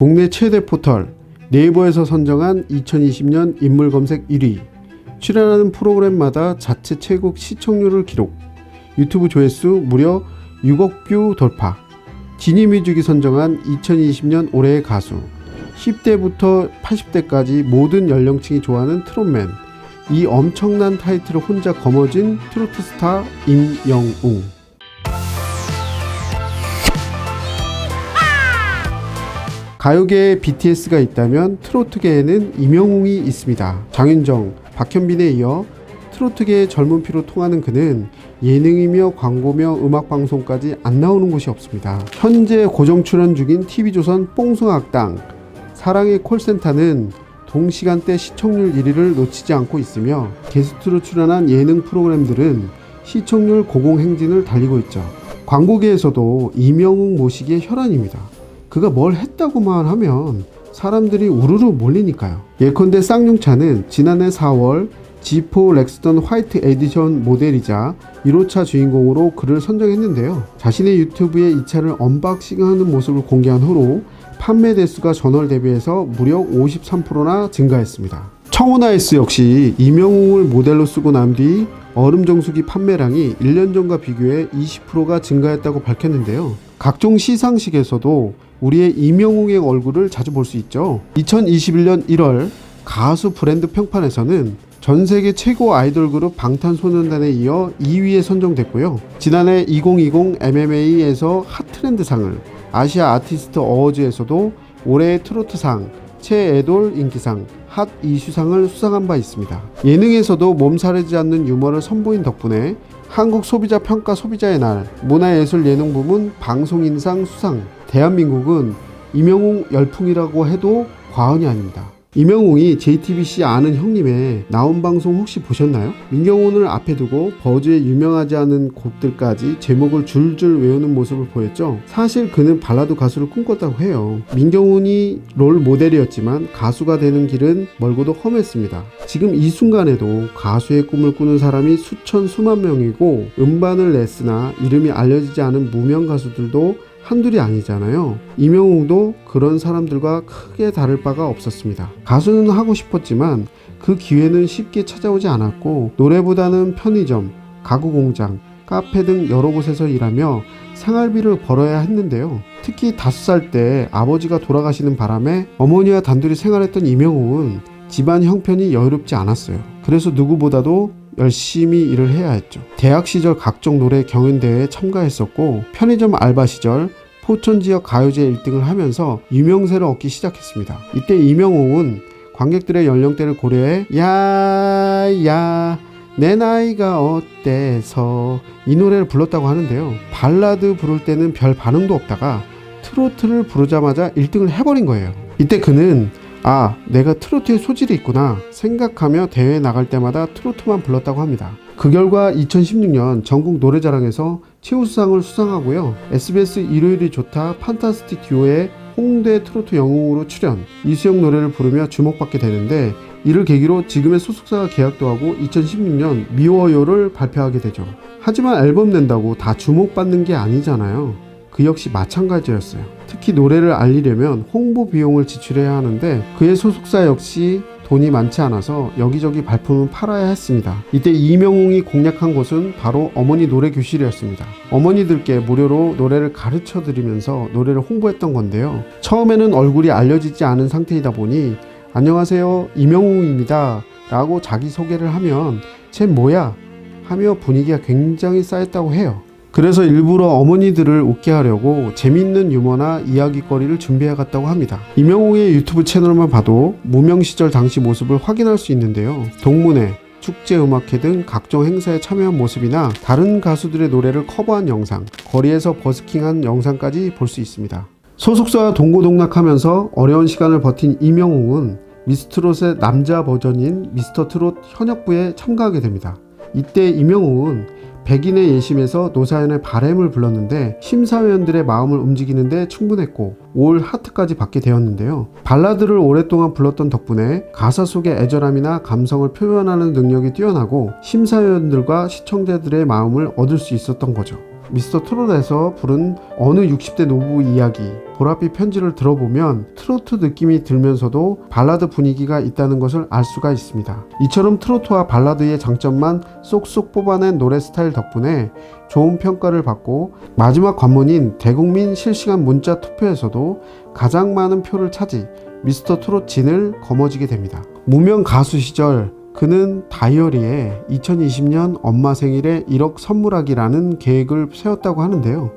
국내 최대 포털 네이버에서 선정한 2020년 인물 검색 1위, 출연하는 프로그램마다 자체 최고 시청률을 기록, 유튜브 조회수 무려 6억 뷰 돌파, 지니뮤직이 선정한 2020년 올해의 가수, 10대부터 80대까지 모든 연령층이 좋아하는 트롯맨, 이 엄청난 타이틀을 혼자 거머쥔 트로트 스타 임영웅. 가요계에 BTS가 있다면 트로트계에는 임영웅이 있습니다. 장윤정, 박현빈에 이어 트로트계의 젊은 피로 통하는 그는 예능이며 광고며 음악방송까지 안 나오는 곳이 없습니다. 현재 고정 출연 중인 TV조선 뽕숭아학당, 사랑의 콜센터는 동시간대 시청률 1위를 놓치지 않고 있으며 게스트로 출연한 예능 프로그램들은 시청률 고공행진을 달리고 있죠. 광고계에서도 임영웅 모시기의 혈안입니다. 그가 뭘 했다고만 하면 사람들이 우르르 몰리니까요. 예컨대 쌍용차는 지난해 4월 G4 렉스턴 화이트 에디션 모델이자 1호차 주인공으로 그를 선정했는데요. 자신의 유튜브에 이 차를 언박싱하는 모습을 공개한 후로 판매 대수가 전월 대비해서 무려 53%나 증가했습니다. 청혼아이스 역시 임영웅을 모델로 쓰고 난 뒤 얼음정수기 판매량이 1년 전과 비교해 20%가 증가했다고 밝혔는데요. 각종 시상식에서도 우리의 임영웅의 얼굴을 자주 볼 수 있죠. 2021년 1월 가수 브랜드 평판에서는 전세계 최고 아이돌 그룹 방탄소년단에 이어 2위에 선정됐고요. 지난해 2020 MMA에서 핫트렌드상을, 아시아 아티스트 어워즈에서도 올해의 트로트상, 최애돌 인기상, 핫 이슈상을 수상한 바 있습니다. 예능에서도 몸살이지 않는 유머를 선보인 덕분에 한국 소비자 평가 소비자의 날, 문화예술 예능 부문 방송인상 수상, 대한민국은 임영웅 열풍이라고 해도 과언이 아닙니다. 임영웅이 JTBC 아는 형님의 나온 방송 혹시 보셨나요? 민경훈을 앞에 두고 버즈의 유명하지 않은 곡들까지 제목을 줄줄 외우는 모습을 보였죠. 사실 그는 발라드 가수를 꿈꿨다고 해요. 민경훈이 롤 모델이었지만 가수가 되는 길은 멀고도 험했습니다. 지금 이 순간에도 가수의 꿈을 꾸는 사람이 수만 명이고 음반을 냈으나 이름이 알려지지 않은 무명 가수들도 한둘이 아니잖아요. 임영웅도 그런 사람들과 크게 다를 바가 없었습니다. 가수는 하고 싶었지만 그 기회는 쉽게 찾아오지 않았고 노래보다는 편의점, 가구공장, 카페 등 여러 곳에서 일하며 생활비를 벌어야 했는데요. 특히 5살 때 아버지가 돌아가시는 바람에 어머니와 단둘이 생활했던 임영웅은 집안 형편이 여유롭지 않았어요. 그래서 누구보다도 열심히 일을 해야 했죠. 대학 시절 각종 노래 경연대회에 참가했었고 편의점 알바 시절 포천 지역 가요제 1등을 하면서 유명세를 얻기 시작했습니다. 이때 임영웅은 관객들의 연령대를 고려해 야야 내 나이가 어때서 이 노래를 불렀다고 하는데요. 발라드 부를 때는 별 반응도 없다가 트로트를 부르자마자 1등을 해버린 거예요. 이때 그는 내가 트로트에 소질이 있구나 생각하며 대회에 나갈 때마다 트로트만 불렀다고 합니다. 그 결과 2016년 전국 노래자랑에서 최우수상을 수상하고요. SBS 일요일이 좋다 판타스틱 듀오의 홍대 트로트 영웅으로 출연, 이수영 노래를 부르며 주목받게 되는데 이를 계기로 지금의 소속사가 계약도 하고 2016년 미워요를 발표하게 되죠. 하지만 앨범 낸다고 다 주목받는 게 아니잖아요. 그 역시 마찬가지였어요. 특히 노래를 알리려면 홍보 비용을 지출해야 하는데 그의 소속사 역시 돈이 많지 않아서 여기저기 발품을 팔아야 했습니다. 이때 임영웅이 공략한 곳은 바로 어머니 노래 교실이었습니다. 어머니들께 무료로 노래를 가르쳐 드리면서 노래를 홍보했던 건데요. 처음에는 얼굴이 알려지지 않은 상태이다 보니 안녕하세요 임영웅입니다 라고 자기소개를 하면 쟤 뭐야 하며 분위기가 굉장히 쌓였다고 해요. 그래서 일부러 어머니들을 웃게 하려고 재밌는 유머나 이야기거리를 준비해 갔다고 합니다. 임영웅의 유튜브 채널만 봐도 무명 시절 당시 모습을 확인할 수 있는데요. 동문회, 축제음악회 등 각종 행사에 참여한 모습이나 다른 가수들의 노래를 커버한 영상, 거리에서 버스킹한 영상까지 볼 수 있습니다. 소속사와 동고동락하면서 어려운 시간을 버틴 임영웅은 미스트롯의 남자 버전인 미스터트롯 현역부에 참가하게 됩니다. 이때 임영웅은 백인의 예심에서 노사연의 바램을 불렀는데 심사위원들의 마음을 움직이는데 충분했고 올 하트까지 받게 되었는데요. 발라드를 오랫동안 불렀던 덕분에 가사 속의 애절함이나 감성을 표현하는 능력이 뛰어나고 심사위원들과 시청자들의 마음을 얻을 수 있었던 거죠. 미스터 트롯에서 부른 어느 60대 노부 이야기, 보랏빛 편지를 들어보면 트로트 느낌이 들면서도 발라드 분위기가 있다는 것을 알 수가 있습니다. 이처럼 트로트와 발라드의 장점만 쏙쏙 뽑아낸 노래 스타일 덕분에 좋은 평가를 받고 마지막 관문인 대국민 실시간 문자 투표에서도 가장 많은 표를 차지 미스터 트롯 진을 거머쥐게 됩니다. 무명 가수 시절 그는 다이어리에 2020년 엄마 생일에 1억 선물하기라는 계획을 세웠다고 하는데요.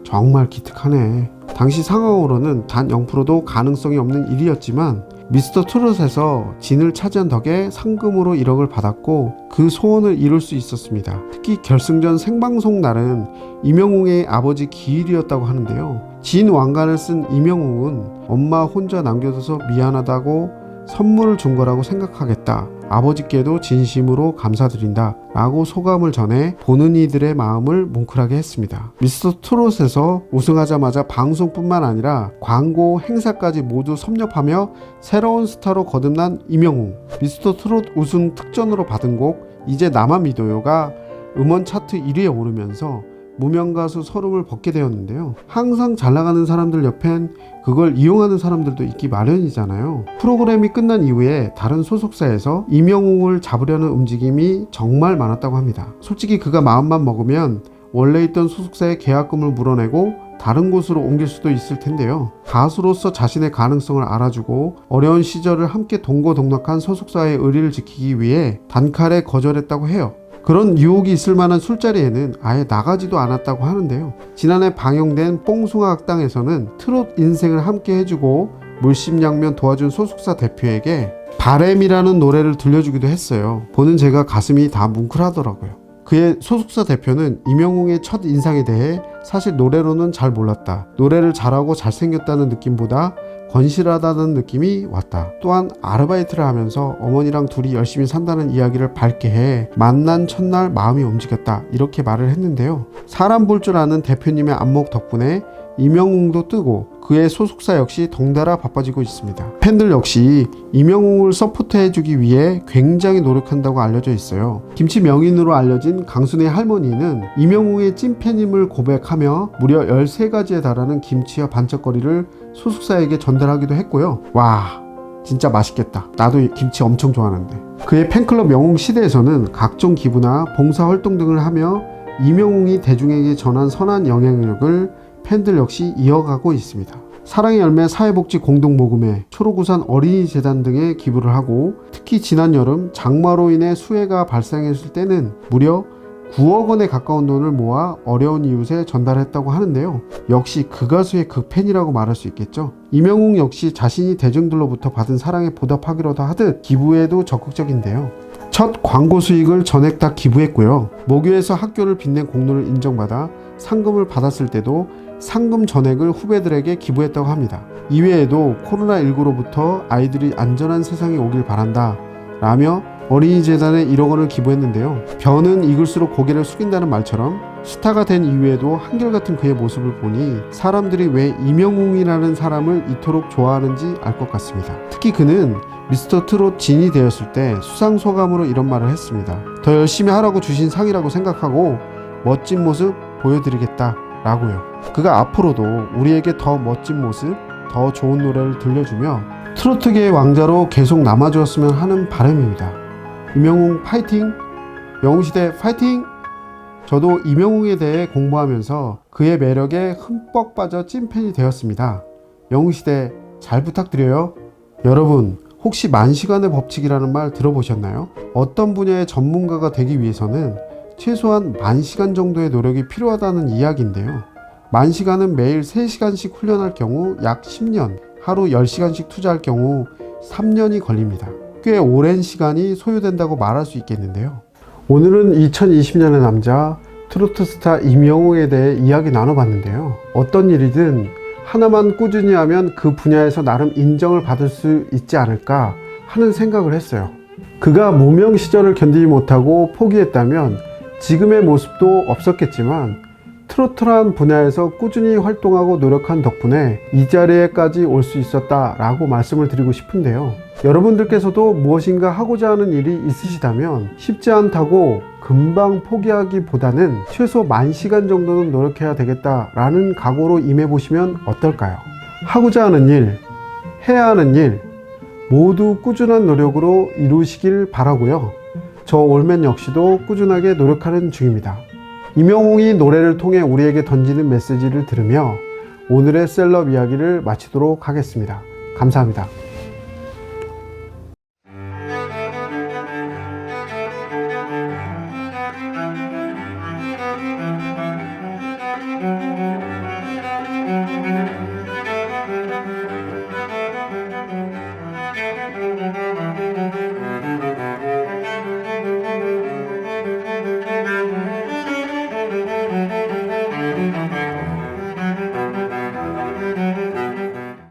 정말 기특하네. 당시 상황으로는 단 0%도 가능성이 없는 일이었지만 미스터 트롯에서 진을 차지한 덕에 상금으로 1억을 받았고 그 소원을 이룰 수 있었습니다. 특히 결승전 생방송 날은 이명웅의 아버지 기일이었다고 하는데요. 진 왕관을 쓴 이명웅은 엄마 혼자 남겨둬서 미안하다고 선물을 준 거라고 생각하겠다. 아버지께도 진심으로 감사드린다 라고 소감을 전해 보는 이들의 마음을 뭉클하게 했습니다. 미스터 트롯에서 우승하자마자 방송뿐만 아니라 광고, 행사까지 모두 섭렵하며 새로운 스타로 거듭난 이명웅. 미스터 트롯 우승 특전으로 받은 곡 이제 나만 믿어요가 음원 차트 1위에 오르면서 무명가수 서름을 벗게 되었는데요. 항상 잘 나가는 사람들 옆엔 그걸 이용하는 사람들도 있기 마련이잖아요. 프로그램이 끝난 이후에 다른 소속사에서 이명웅을 잡으려는 움직임이 정말 많았다고 합니다. 솔직히 그가 마음만 먹으면 원래 있던 소속사의 계약금을 물어내고 다른 곳으로 옮길 수도 있을 텐데요. 가수로서 자신의 가능성을 알아주고 어려운 시절을 함께 동고동락한 소속사의 의리를 지키기 위해 단칼에 거절했다고 해요. 그런 유혹이 있을 만한 술자리에는 아예 나가지도 않았다고 하는데요. 지난해 방영된 뽕숭아 학당에서는 트롯 인생을 함께 해주고 물심양면 도와준 소속사 대표에게 바램이라는 노래를 들려주기도 했어요. 보는 제가 가슴이 다 뭉클하더라고요. 그의 소속사 대표는 이명웅의 첫 인상에 대해 사실 노래로는 잘 몰랐다. 노래를 잘하고 잘생겼다는 느낌보다 건실하다는 느낌이 왔다. 또한 아르바이트를 하면서 어머니랑 둘이 열심히 산다는 이야기를 밝게 해 만난 첫날 마음이 움직였다. 이렇게 말을 했는데요. 사람 볼 줄 아는 대표님의 안목 덕분에 이명웅도 뜨고 그의 소속사 역시 덩달아 바빠지고 있습니다. 팬들 역시 이명웅을 서포트해주기 위해 굉장히 노력한다고 알려져 있어요. 김치 명인으로 알려진 강순의 할머니는 이명웅의 찐팬임을 고백하며 무려 13가지에 달하는 김치와 반짝거리를 소속사에게 전달하기도 했고요. 와, 진짜 맛있겠다. 나도 김치 엄청 좋아하는데. 그의 팬클럽 명웅 시대에서는 각종 기부나 봉사활동 등을 하며 이명웅이 대중에게 전한 선한 영향력을 팬들 역시 이어가고 있습니다. 사랑의 열매 사회복지 공동모금회, 초록우산 어린이재단 등에 기부를 하고 특히 지난 여름 장마로 인해 수해가 발생했을 때는 무려 9억 원에 가까운 돈을 모아 어려운 이웃에 전달했다고 하는데요. 역시 그 가수의 극팬이라고 말할 수 있겠죠. 이명웅 역시 자신이 대중들로부터 받은 사랑에 보답하기로도 하듯 기부에도 적극적인데요. 첫 광고 수익을 전액 다 기부했고요. 모교에서 학교를 빛낸 공로를 인정받아 상금을 받았을 때도 상금 전액을 후배들에게 기부했다고 합니다. 이외에도 코로나19로부터 아이들이 안전한 세상에 오길 바란다 라며 어린이재단에 1억 원을 기부했는데요. 변은 익을수록 고개를 숙인다는 말처럼 스타가 된 이후에도 한결같은 그의 모습을 보니 사람들이 왜 이명웅이라는 사람을 이토록 좋아하는지 알 것 같습니다. 특히 그는 미스터 트롯 진이 되었을 때 수상소감으로 이런 말을 했습니다. 더 열심히 하라고 주신 상이라고 생각하고 멋진 모습 보여드리겠다 라고요. 그가 앞으로도 우리에게 더 멋진 모습, 더 좋은 노래를 들려주며 트로트계의 왕자로 계속 남아주었으면 하는 바람입니다. 이명웅 파이팅! 영웅시대 파이팅! 저도 이명웅에 대해 공부하면서 그의 매력에 흠뻑 빠져 찐팬이 되었습니다. 영웅시대 잘 부탁드려요. 여러분, 혹시 만시간의 법칙이라는 말 들어보셨나요? 어떤 분야의 전문가가 되기 위해서는 최소한 10,000시간 정도의 노력이 필요하다는 이야기인데요. 10,000시간은 매일 3시간씩 훈련할 경우 약 10년, 하루 10시간씩 투자할 경우 3년이 걸립니다. 꽤 오랜 시간이 소요된다고 말할 수 있겠는데요. 오늘은 2020년의 남자 트로트 스타 이명웅에 대해 이야기 나눠봤는데요. 어떤 일이든 하나만 꾸준히 하면 그 분야에서 나름 인정을 받을 수 있지 않을까 하는 생각을 했어요. 그가 무명 시절을 견디지 못하고 포기했다면 지금의 모습도 없었겠지만 트로트란 분야에서 꾸준히 활동하고 노력한 덕분에 이 자리에까지 올 수 있었다라고 말씀을 드리고 싶은데요. 여러분들께서도 무엇인가 하고자 하는 일이 있으시다면 쉽지 않다고 금방 포기하기보다는 최소 10,000시간 정도는 노력해야 되겠다라는 각오로 임해보시면 어떨까요? 하고자 하는 일, 해야 하는 일 모두 꾸준한 노력으로 이루시길 바라고요. 저 올맨 역시도 꾸준하게 노력하는 중입니다. 임영웅이 노래를 통해 우리에게 던지는 메시지를 들으며 오늘의 셀럽 이야기를 마치도록 하겠습니다. 감사합니다.